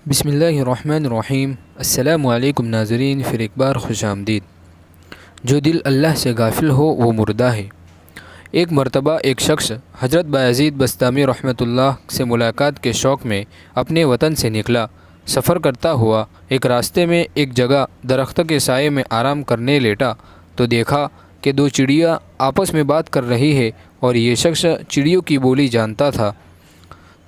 بسم اللہ الرحمن الرحیم۔ السلام علیکم ناظرین، پھر ایک بار خوش آمدید۔ جو دل اللہ سے غافل ہو وہ مردہ ہے۔ ایک مرتبہ ایک شخص حضرت بایزید بسطامی رحمۃ اللہ سے ملاقات کے شوق میں اپنے وطن سے نکلا۔ سفر کرتا ہوا ایک راستے میں ایک جگہ درخت کے سائے میں آرام کرنے لیٹا تو دیکھا کہ دو چڑیا آپس میں بات کر رہی ہے اور یہ شخص چڑیوں کی بولی جانتا تھا۔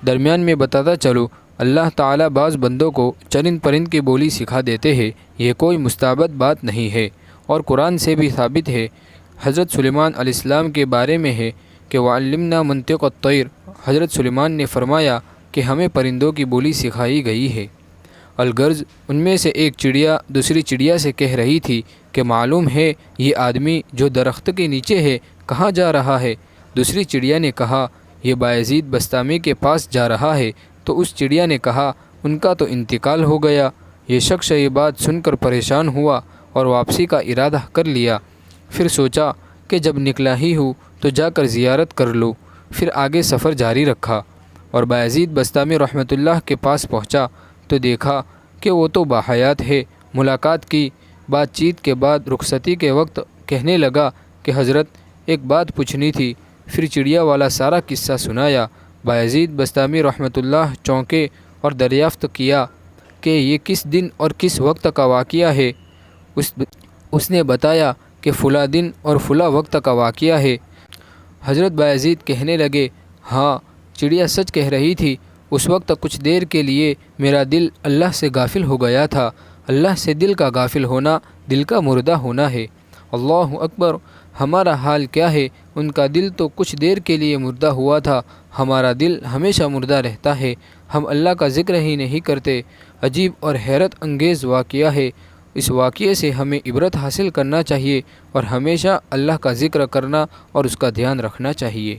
درمیان میں بتاتا چلو، اللہ تعالیٰ بعض بندوں کو چرند پرند کی بولی سکھا دیتے ہیں، یہ کوئی مستعبد بات نہیں ہے، اور قرآن سے بھی ثابت ہے۔ حضرت سلیمان علیہ السلام کے بارے میں ہے کہ وَعَلِّمْنَا مَنطِقَ الطَّيْرِ، حضرت سلیمان نے فرمایا کہ ہمیں پرندوں کی بولی سکھائی گئی ہے۔ الغرض ان میں سے ایک چڑیا دوسری چڑیا سے کہہ رہی تھی کہ معلوم ہے یہ آدمی جو درخت کے نیچے ہے کہاں جا رہا ہے؟ دوسری چڑیا نے کہا یہ بایزید بسطامی کے پاس جا رہا ہے۔ تو اس چڑیا نے کہا ان کا تو انتقال ہو گیا۔ یہ شخص یہ بات سن کر پریشان ہوا اور واپسی کا ارادہ کر لیا۔ پھر سوچا کہ جب نکلا ہی ہوں تو جا کر زیارت کر لوں۔ پھر آگے سفر جاری رکھا اور بایزید بسطامی رحمۃ اللہ کے پاس پہنچا تو دیکھا کہ وہ تو باحیات ہے۔ ملاقات کی، بات چیت کے بعد رخصتی کے وقت کہنے لگا کہ حضرت ایک بات پوچھنی تھی۔ پھر چڑیا والا سارا قصہ سنایا۔ بایزید بسطامی رحمۃ اللہ چونکے اور دریافت کیا کہ یہ کس دن اور کس وقت کا واقعہ ہے۔ اس نے بتایا کہ فلاں دن اور فلاں وقت کا واقعہ ہے۔ حضرت بایزید کہنے لگے ہاں، چڑیا سچ کہہ رہی تھی۔ اس وقت کچھ دیر کے لیے میرا دل اللہ سے غافل ہو گیا تھا۔ اللہ سے دل کا غافل ہونا دل کا مردہ ہونا ہے۔ اللہ اکبر! ہمارا حال کیا ہے؟ ان کا دل تو کچھ دیر کے لیے مردہ ہوا تھا، ہمارا دل ہمیشہ مردہ رہتا ہے۔ ہم اللہ کا ذکر ہی نہیں کرتے۔ عجیب اور حیرت انگیز واقعہ ہے۔ اس واقعے سے ہمیں عبرت حاصل کرنا چاہیے اور ہمیشہ اللہ کا ذکر کرنا اور اس کا دھیان رکھنا چاہیے۔